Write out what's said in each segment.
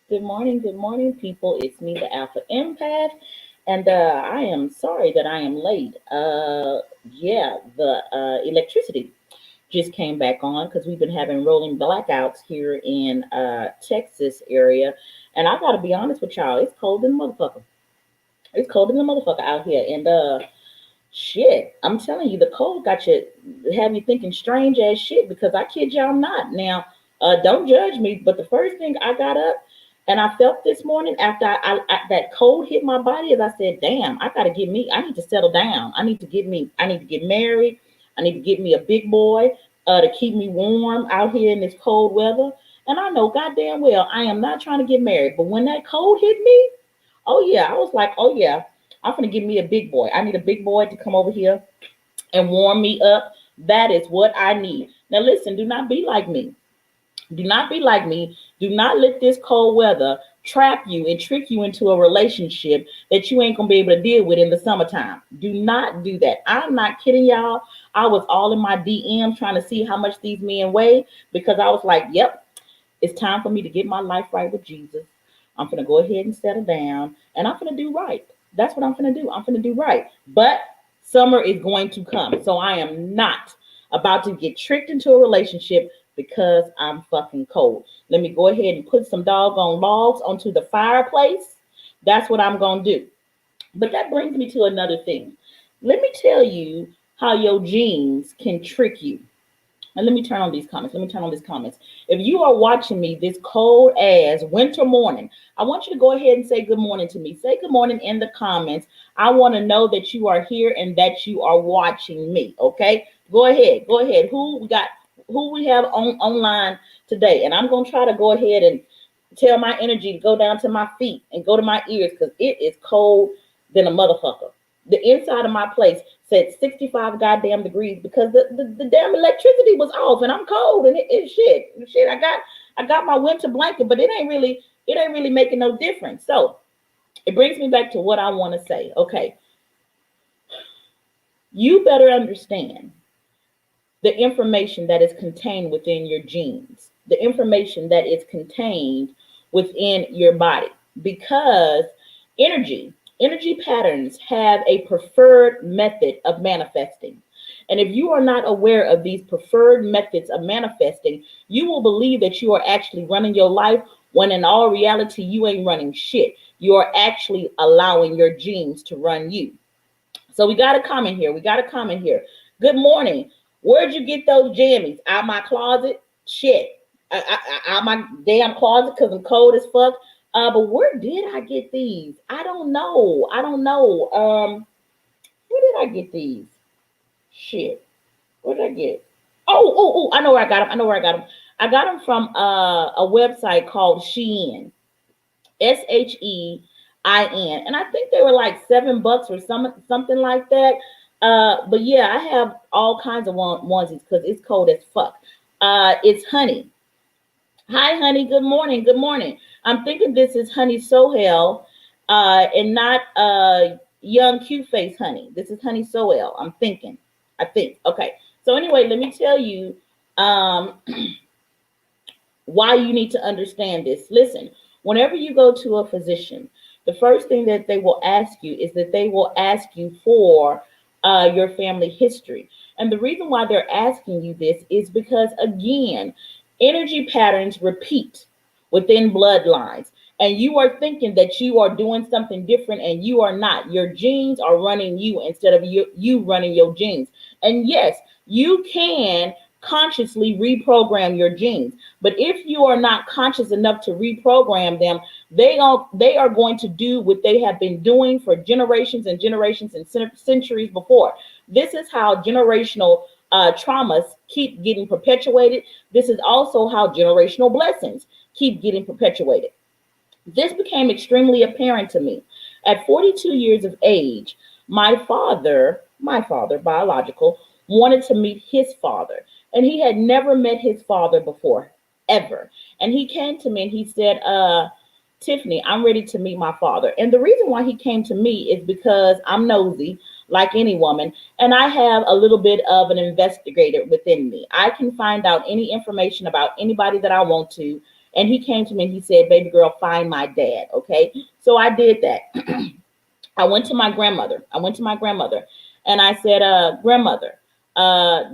Good morning, people. It's me, the Alpha Empath, and I am sorry that I am late. The electricity just came back on because we've been having rolling blackouts here in Texas area, and I gotta be honest with y'all, it's cold in the motherfucker. It's cold in the motherfucker out here, and shit, I'm telling you, the cold got you, have you thinking strange ass shit because I kid y'all not. Now, don't judge me, but the first thing I got up and I felt this morning after that cold hit my body is I said, damn, I gotta get me, I need to settle down. I need to get married. I need to get me a big boy to keep me warm out here in this cold weather. And I know goddamn well I am not trying to get married, but when that cold hit me, oh yeah, I was like, oh yeah, I'm gonna give me a big boy. I need a big boy to come over here and warm me up. That is what I need. Now listen, do not be like me. Do not be like me. Do not let this cold weather trap you and trick you into a relationship that you ain't gonna be able to deal with in the summertime. Do not do that. I'm not kidding y'all. I was all in my DM trying to see how much these men weigh because I was like, yep, it's time for me to get my life right with Jesus. I'm gonna go ahead and settle down and I'm gonna do right. That's what I'm gonna do. I'm gonna do right. But summer is going to come. So I am not about to get tricked into a relationship because I'm fucking cold. Let me go ahead and put some doggone logs onto the fireplace. That's what I'm gonna do. But that brings me to another thing. Let me tell you how your genes can trick you. And let me turn on these comments. Let me turn on these comments. If you are watching me this cold ass winter morning, I want you to go ahead and say good morning to me. Say good morning in the comments. I want to know that you are here and that you are watching me. Okay, go ahead. Go ahead. Who we got? Who we have on online today? And I'm gonna try to go ahead and tell my energy to go down to my feet and go to my ears because it is cold than a motherfucker. The inside of my place said 65 goddamn degrees because the damn electricity was off and I'm cold and it's shit. I got my winter blanket, but it ain't really making no difference. So it brings me back to what I want to say. Okay, you better understand the information that is contained within your genes, the information that is contained within your body, because energy patterns have a preferred method of manifesting. And if you are not aware of these preferred methods of manifesting, you will believe that you are actually running your life when in all reality, you ain't running shit. You are actually allowing your genes to run you. So we got a comment here. We got a comment here. Good morning. Where'd you get those jammies? Out my closet? Shit. Out my damn closet because I'm cold as fuck. But where did I get these? I don't know. I don't know. Where did I get these? Shit. Where did I get? Oh, I know where I got them. I know where I got them. I got them from a website called Shein. Shein, and I think they were like $7 or something like that. But yeah, I have all kinds of onesies because it's cold as fuck. It's Honey. Hi, Honey. Good morning. Good morning. I'm thinking this is Honey Sohel, and not young cute face Honey. This is Honey Sohel. I'm thinking. I think. Okay. So anyway, let me tell you um, why you need to understand this. Listen, whenever you go to a physician, the first thing that they will ask you is that they will ask you for your family history. And the reason why they're asking you this is because, again, energy patterns repeat within bloodlines. And you are thinking that you are doing something different, and you are not. Your genes are running you instead of you running your genes. And yes, you can consciously reprogram your genes. But if you are not conscious enough to reprogram them, they are going to do what they have been doing for generations and generations and centuries before. This is how generational traumas keep getting perpetuated. This is also how generational blessings keep getting perpetuated. This became extremely apparent to me. At 42 years of age, my father, biological, wanted to meet his father. And he had never met his father before, ever. And he came to me and he said, Tiffany, I'm ready to meet my father. And the reason why he came to me is because I'm nosy, like any woman, and I have a little bit of an investigator within me. I can find out any information about anybody that I want to, And he came to me and he said, baby girl, find my dad. Okay. So I did that. I went to my grandmother. And I said, grandmother,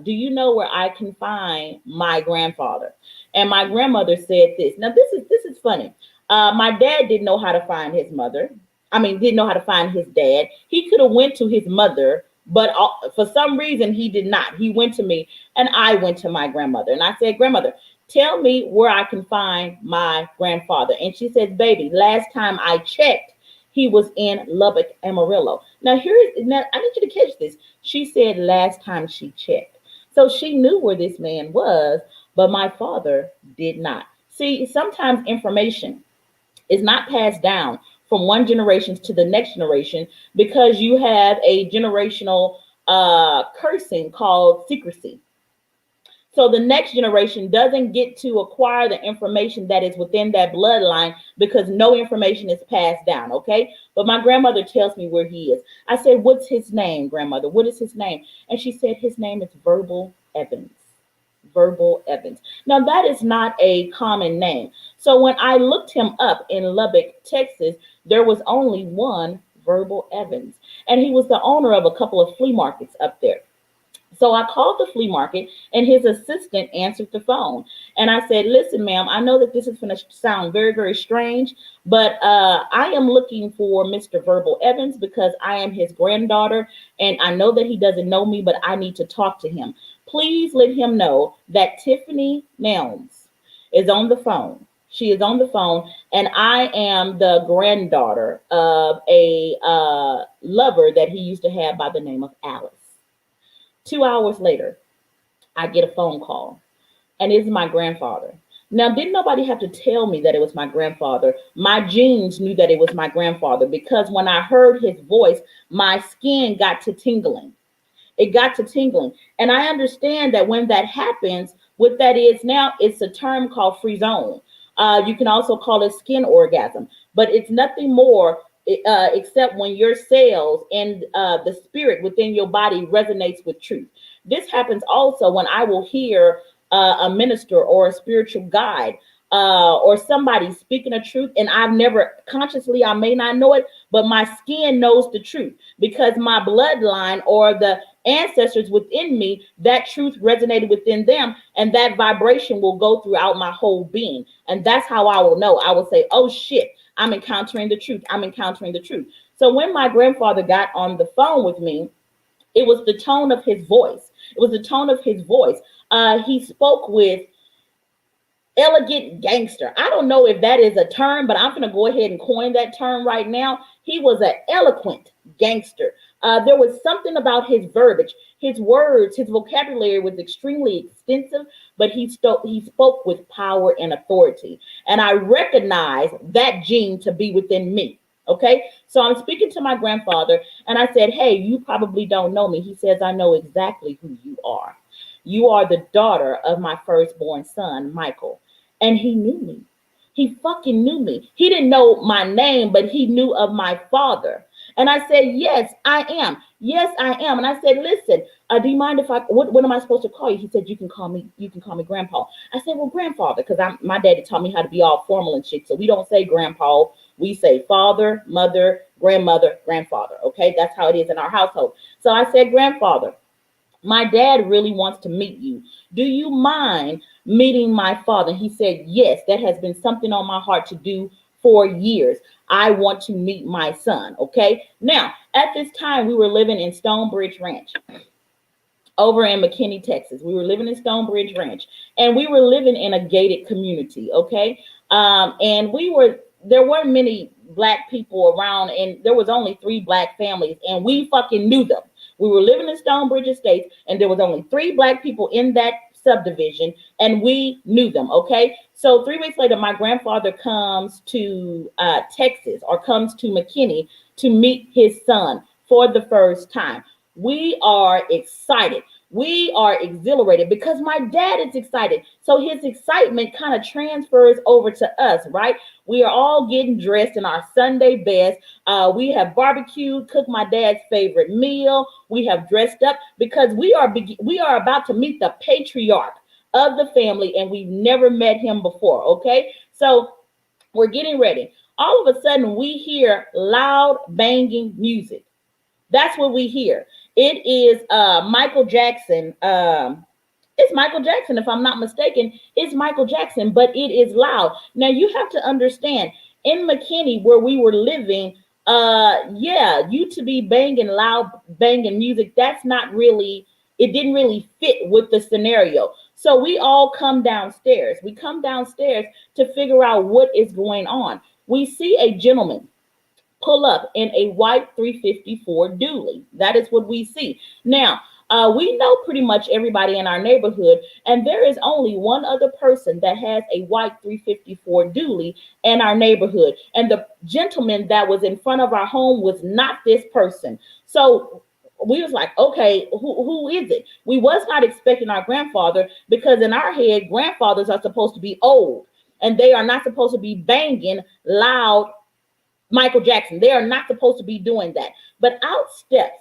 do you know where I can find my grandfather? And my grandmother said this. Now this is funny. My dad didn't know how to find his mother. I mean, didn't know how to find his dad. He could have went to his mother, but for some reason he did not. He went to me, and I went to my grandmother. And I said, grandmother, tell me where I can find my grandfather. And she said, baby, last time I checked, he was in Lubbock, Amarillo. Now, now I need you to catch this. She said last time she checked. So she knew where this man was, but my father did not. See, sometimes information is not passed down from one generation to the next generation because you have a generational cursing called secrecy. So the next generation doesn't get to acquire the information that is within that bloodline because no information is passed down, okay? But my grandmother tells me where he is. I said, what's his name, grandmother? What is his name? And she said, his name is Verbal Evans. Verbal Evans. Now, that is not a common name. So when I looked him up in Lubbock, Texas, there was only one Verbal Evans. And he was the owner of a couple of flea markets up there. So I called the flea market and his assistant answered the phone. And I said, listen, ma'am, I know that this is going to sound very, very strange, but I am looking for Mr. Verbal Evans because I am his granddaughter. And I know that he doesn't know me, but I need to talk to him. Please let him know that Tiffany Nelms is on the phone. She is on the phone, and I am the granddaughter of a lover that he used to have by the name of Alice. 2 hours later, I get a phone call, and it's my grandfather. Now, didn't nobody have to tell me that it was my grandfather? My genes knew that it was my grandfather because when I heard his voice, my skin got to tingling. It got to tingling. And I understand that when that happens, what that is now, it's a term called free zone. You can also call it skin orgasm, but it's nothing more except when your cells and the spirit within your body resonates with truth. This happens also when I will hear a minister or a spiritual guide or somebody speaking the truth, and I've never consciously, I may not know it, but my skin knows the truth because my bloodline or the ancestors within me, that truth resonated within them, and that vibration will go throughout my whole being. And that's how I will know. I will say, oh shit, I'm encountering the truth. I'm encountering the truth. So when my grandfather got on the phone with me, it was the tone of his voice. It was the tone of his voice. He spoke with elegant gangster. I don't know if that is a term, but I'm going to go ahead and coin that term right now. He was an eloquent gangster. There was something about his verbiage, his words, his vocabulary was extremely extensive, but he spoke with power and authority. And I recognize that gene to be within me. Okay, so I'm speaking to my grandfather and I said, hey, you probably don't know me. He says, I know exactly who you are. You are the daughter of my firstborn son, Michael. And he knew me. He fucking knew me. He didn't know my name, but he knew of my father. And I said, yes, I am. Yes, I am. And I said, listen, do you mind if what am I supposed to call you? He said, you can call me grandpa. I said, well, grandfather, because my daddy taught me how to be all formal and shit. So we don't say grandpa. We say father, mother, grandmother, grandfather. Okay, that's how it is in our household. So I said, grandfather, my dad really wants to meet you. Do you mind meeting my father? He said, yes, that has been something on my heart to do for years. I want to meet my son. Okay. Now, at this time, we were living in Stonebridge Ranch over in McKinney, Texas. We were living in Stonebridge Ranch, and we were living in a gated community. Okay. And there weren't many black people around, and there was only 3 black families, and we fucking knew them. We were living in Stonebridge Estates, and there was only 3 black people in that subdivision, and we knew them. Okay. So 3 weeks later, my grandfather comes to Texas, or comes to McKinney to meet his son for the first time. We are excited. We are exhilarated because my dad is excited. So his excitement kind of transfers over to us, right? We are all getting dressed in our Sunday best. We have barbecued, cooked my dad's favorite meal. We have dressed up because we are about to meet the patriarch of the family, and we've never met him before. Okay. So we're getting ready. All of a sudden, we hear loud banging music. That's what we hear. It is Michael Jackson. It's Michael Jackson, if I'm not mistaken. It's Michael Jackson, but it is loud. Now you have to understand, in McKinney, where we were living, yeah, you to be banging loud banging music, that's not really, it didn't really fit with the scenario. So we all come downstairs. We come downstairs to figure out what is going on. We see a gentleman pull up in a white 354 dually. That is what we see. Now, we know pretty much everybody in our neighborhood, and there is only one other person that has a white 354 dually in our neighborhood. And the gentleman that was in front of our home was not this person. So we was like, okay, who is it? We was not expecting our grandfather, because in our head, grandfathers are supposed to be old and they are not supposed to be banging loud Michael Jackson. They are not supposed to be doing that. But out steps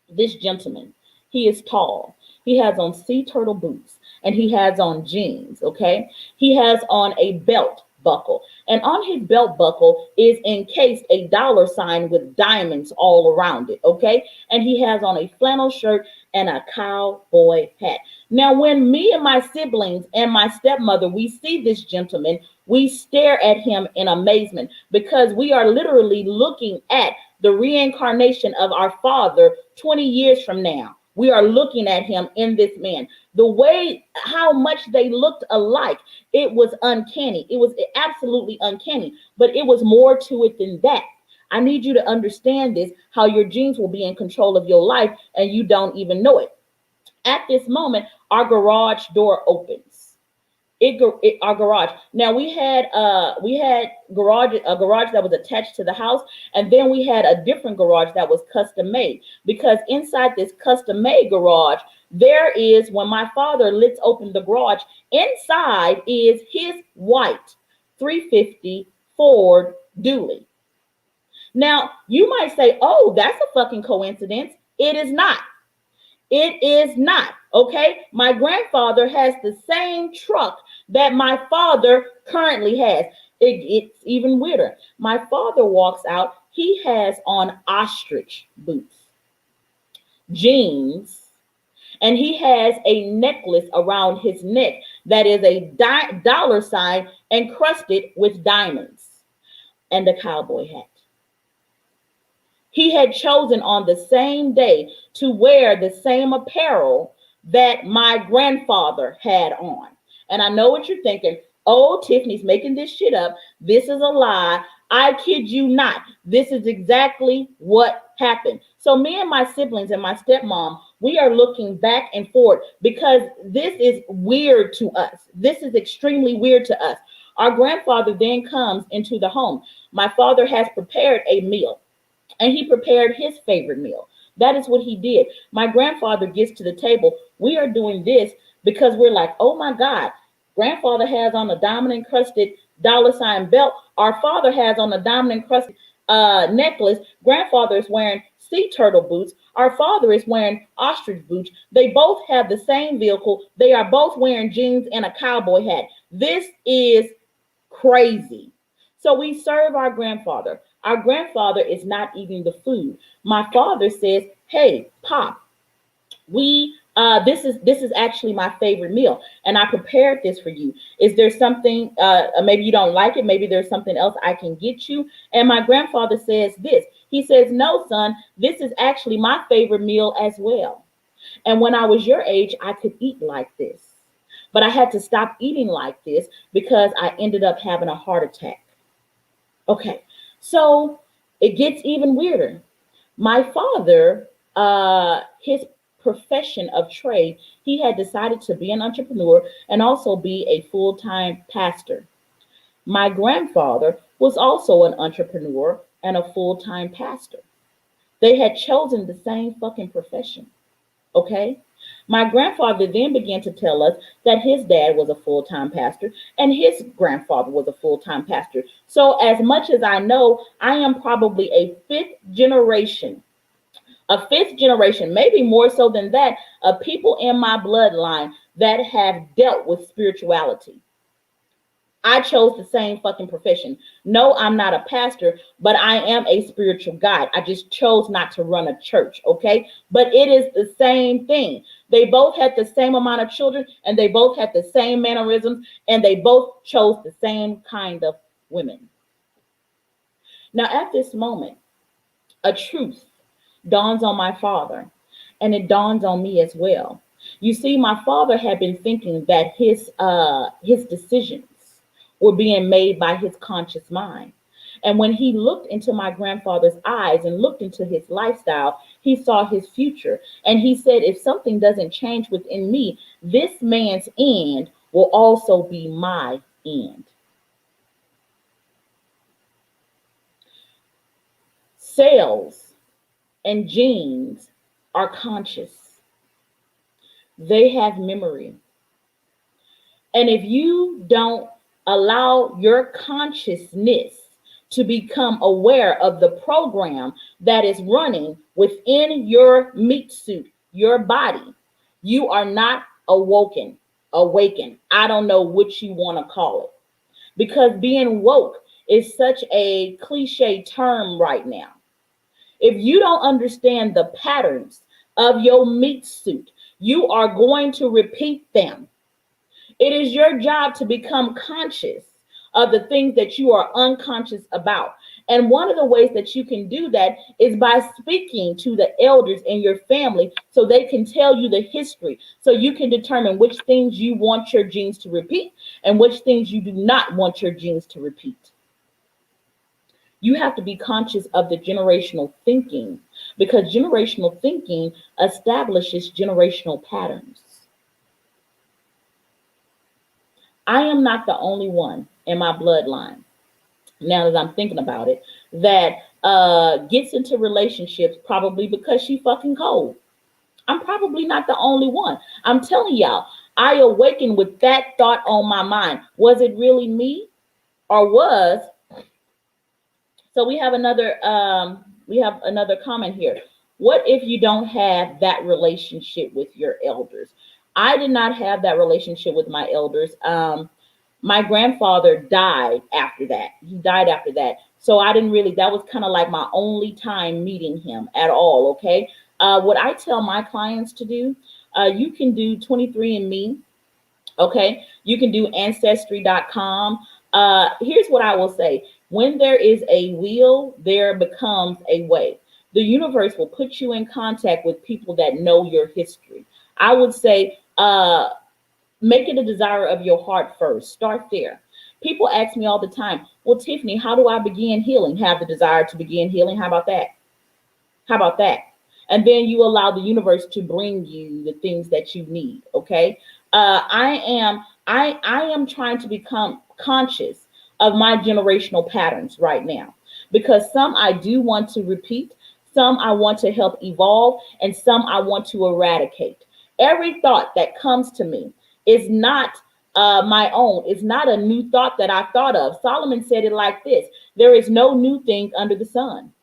this gentleman. He is tall. He has on sea turtle boots and he has on jeans. Okay. He has on a belt buckle, and on his belt buckle is encased a dollar sign with diamonds all around it. Okay. And he has on a flannel shirt and a cowboy hat. Now, when me and my siblings and my stepmother, we see this gentleman, we stare at him in amazement, because we are literally looking at the reincarnation of our father 20 years from now. We are looking at him in this man. The way, how much they looked alike, it was uncanny. It was absolutely uncanny, but it was more to it than that. I need you to understand this, how your genes will be in control of your life and you don't even know it. At this moment, our garage door opens. Our garage. Now we had garage, a garage that was attached to the house, and then we had a different garage that was custom made, because inside this custom made garage there is, when my father lets open the garage, inside is his white 350 Ford Dually. Now you might say, oh, that's a fucking coincidence. It is not. It is not. Okay. My grandfather has the same truck that my father currently has. It's even weirder. My father walks out. He has on ostrich boots, jeans, and he has a necklace around his neck that is a dollar sign encrusted with diamonds, and a cowboy hat. He had chosen on the same day to wear the same apparel that my grandfather had on. And I know what you're thinking. Oh, Tiffany's making this shit up. This is a lie. I kid you not. This is exactly what happened. So me and my siblings and my stepmom, we are looking back and forth, because this is weird to us. This is extremely weird to us. Our grandfather then comes into the home. My father has prepared a meal, and he prepared his favorite meal. That is what he did. My grandfather gets to the table. We are doing this because we're like, oh my God, grandfather has on a diamond encrusted dollar sign belt. Our father has on a diamond encrusted necklace. Grandfather is wearing sea turtle boots. Our father is wearing ostrich boots. They both have the same vehicle. They are both wearing jeans and a cowboy hat. This is crazy. So we serve our grandfather. Our grandfather is not eating the food. My father says, hey, Pop, this is actually my favorite meal, and I prepared this for you. Is there something, maybe you don't like it, maybe there's something else I can get you? And my grandfather says this. He says, no, son, this is actually my favorite meal as well. And when I was your age, I could eat like this, but I had to stop eating like this because I ended up having a heart attack. Okay, so it gets even weirder. My father, his profession of trade, he had decided to be an entrepreneur and also be a full-time pastor. My grandfather was also an entrepreneur and a full-time pastor. They had chosen the same fucking profession. Okay. My grandfather then began to tell us that his dad was a full-time pastor and his grandfather was a full-time pastor. So as much as I know, I am probably a fifth generation, maybe more so than that, of people in my bloodline that have dealt with spirituality. I chose the same fucking profession. No, I'm not a pastor, but I am a spiritual guide. I just chose not to run a church, okay? But it is the same thing. They both had the same amount of children, and they both had the same mannerisms, and they both chose the same kind of women. Now, at this moment, a truth dawns on my father, and it dawns on me as well. You see, my father had been thinking that his decisions were being made by his conscious mind. And when he looked into my grandfather's eyes and looked into his lifestyle, he saw his future. And he said, if something doesn't change within me, this man's end will also be my end. Cells and genes are conscious, they have memory. And if you don't allow your consciousness to become aware of the program that is running within your meat suit, your body, you are not awakened. I don't know what you want to call it, because being woke is such a cliche term right now. If you don't understand the patterns of your meat suit, you are going to repeat them. It is your job to become conscious of the things that you are unconscious about. And one of the ways that you can do that is by speaking to the elders in your family so they can tell you the history, so you can determine which things you want your genes to repeat and which things you do not want your genes to repeat. You have to be conscious of the generational thinking, because generational thinking establishes generational patterns. I am not the only one in my bloodline, now that I'm thinking about it, that gets into relationships probably because she fucking cold. I'm probably not the only one. I'm telling y'all, I awakened with that thought on my mind. Was it really me, or was? So we have another comment here. What if you don't have that relationship with your elders? I did not have that relationship with my elders. My grandfather died after that. He died after that. So I didn't really, that was kind of like my only time meeting him at all, okay? What I tell my clients to do, you can do 23andMe, okay? You can do Ancestry.com. Here's what I will say. When there is a will, there becomes a way. The universe will put you in contact with people that know your history. I would say, make it a desire of your heart first. Start there. People ask me all the time, well, Tiffany, how do I begin healing? Have the desire to begin healing. How about that? How about that? And then you allow the universe to bring you the things that you need. Okay. I am trying to become conscious of my generational patterns right now, because some I do want to repeat, some I want to help evolve, and some I want to eradicate. Every thought that comes to me is not my own. It's not a new thought that I thought of. Solomon said it like this: there is no new thing under the sun.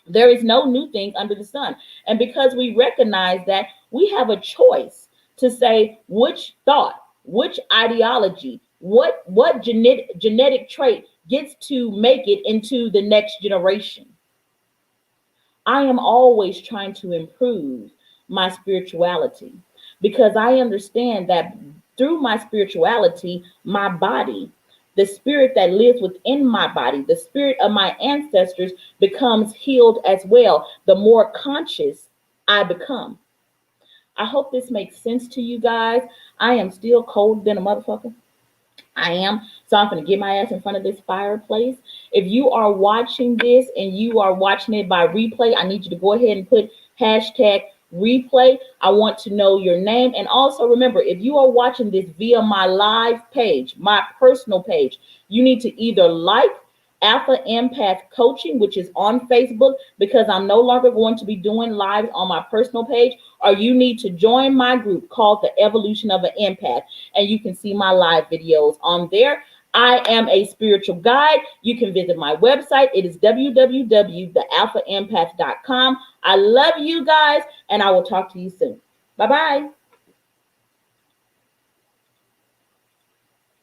There is no new thing under the sun. And because we recognize that, we have a choice to say which thought, which ideology, what genetic trait gets to make it into the next generation. I am always trying to improve my spirituality, because I understand that through my spirituality, my body, the spirit that lives within my body, the spirit of my ancestors, becomes healed as well, the more conscious I become. I hope this makes sense to you guys. I am still cold than a motherfucker. I am. So I'm going to get my ass in front of this fireplace. If you are watching this and you are watching it by replay, I need you to go ahead and put hashtag replay. I want to know your name. And also remember, if you are watching this via my live page, my personal page, you need to either like Alpha Empath Coaching, which is on Facebook, because I'm no longer going to be doing lives on my personal page, or you need to join my group called The Evolution of an Empath, and you can see my live videos on there. I am a spiritual guide. You can visit my website. It is www.thealphaempath.com. I love you guys, and I will talk to you soon. Bye-bye.